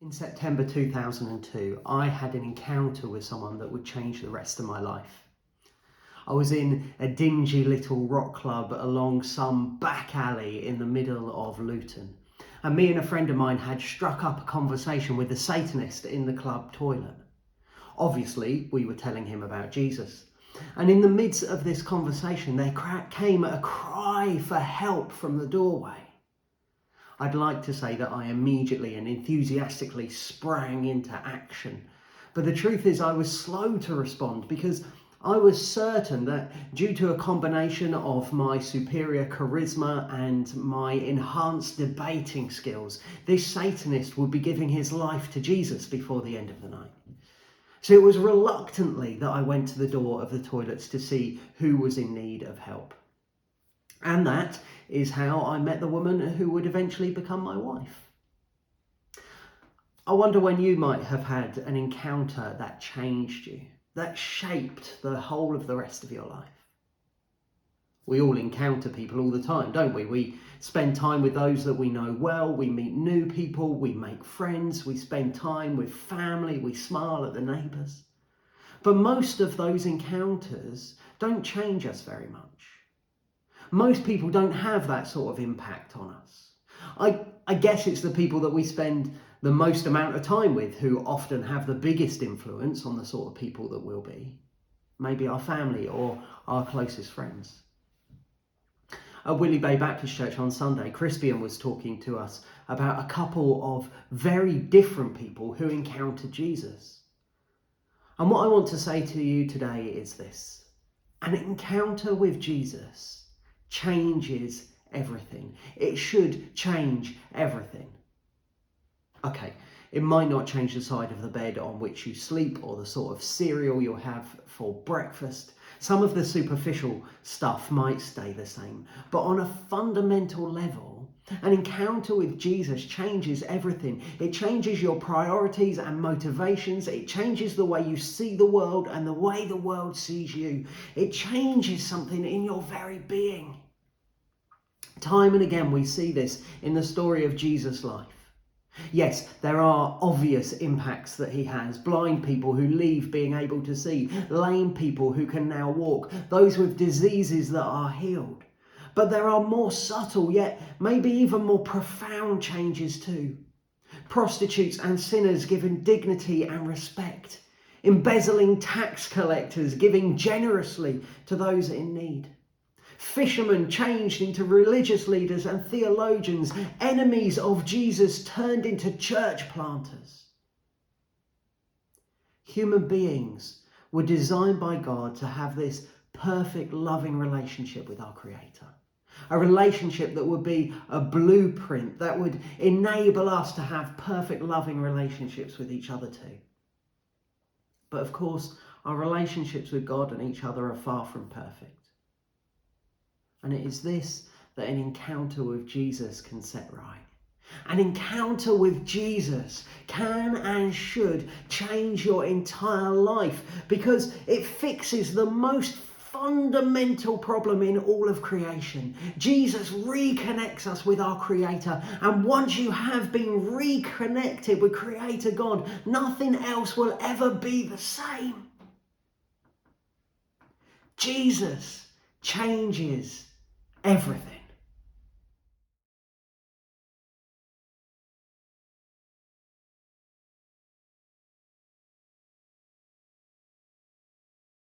In September 2002, I had an encounter with someone that would change the rest of my life. I was in a dingy little rock club along some back alley in the middle of Luton. And me and a friend of mine had struck up a conversation with a Satanist in the club toilet. Obviously, we were telling him about Jesus. And in the midst of this conversation, there came a cry for help from the doorway. I'd like to say that I immediately and enthusiastically sprang into action. But the truth is I was slow to respond because I was certain that due to a combination of my superior charisma and my enhanced debating skills, this Satanist would be giving his life to Jesus before the end of the night. So it was reluctantly that I went to the door of the toilets to see who was in need of help. And that is how I met the woman who would eventually become my wife. I wonder when you might have had an encounter that changed you, that shaped the whole of the rest of your life. We all encounter people all the time, don't we? We spend time with those that we know well, we meet new people, we make friends, we spend time with family, we smile at the neighbours. But most of those encounters don't change us very much. Most people don't have that sort of impact on us. I guess it's the people that we spend the most amount of time with who often have the biggest influence on the sort of people that we'll be. Maybe our family or our closest friends. At Willey Bay Baptist Church on Sunday, Crispian was talking to us about a couple of very different people who encountered Jesus. And what I want to say to you today is this: an encounter with Jesus changes everything. It should change everything. Okay, it might not change the side of the bed on which you sleep or the sort of cereal you'll have for breakfast. Some of the superficial stuff might stay the same, but on a fundamental level, an encounter with Jesus changes everything. It changes your priorities and motivations. It changes the way you see the world and the way the world sees you. It changes something in your very being. Time and again we see this in the story of Jesus' life. Yes, there are obvious impacts that he has. Blind people who leave being able to see, lame people who can now walk, those with diseases that are healed. But there are more subtle, yet maybe even more profound changes too. Prostitutes and sinners given dignity and respect. Embezzling tax collectors giving generously to those in need. Fishermen changed into religious leaders and theologians. Enemies of Jesus turned into church planters. Human beings were designed by God to have this perfect, loving relationship with our Creator. A relationship that would be a blueprint that would enable us to have perfect, loving relationships with each other too. But of course, our relationships with God and each other are far from perfect. And it is this that an encounter with Jesus can set right. An encounter with Jesus can and should change your entire life because it fixes the most fundamental problem in all of creation. Jesus reconnects us with our Creator, and once you have been reconnected with Creator God, nothing else will ever be the same. Jesus changes everything.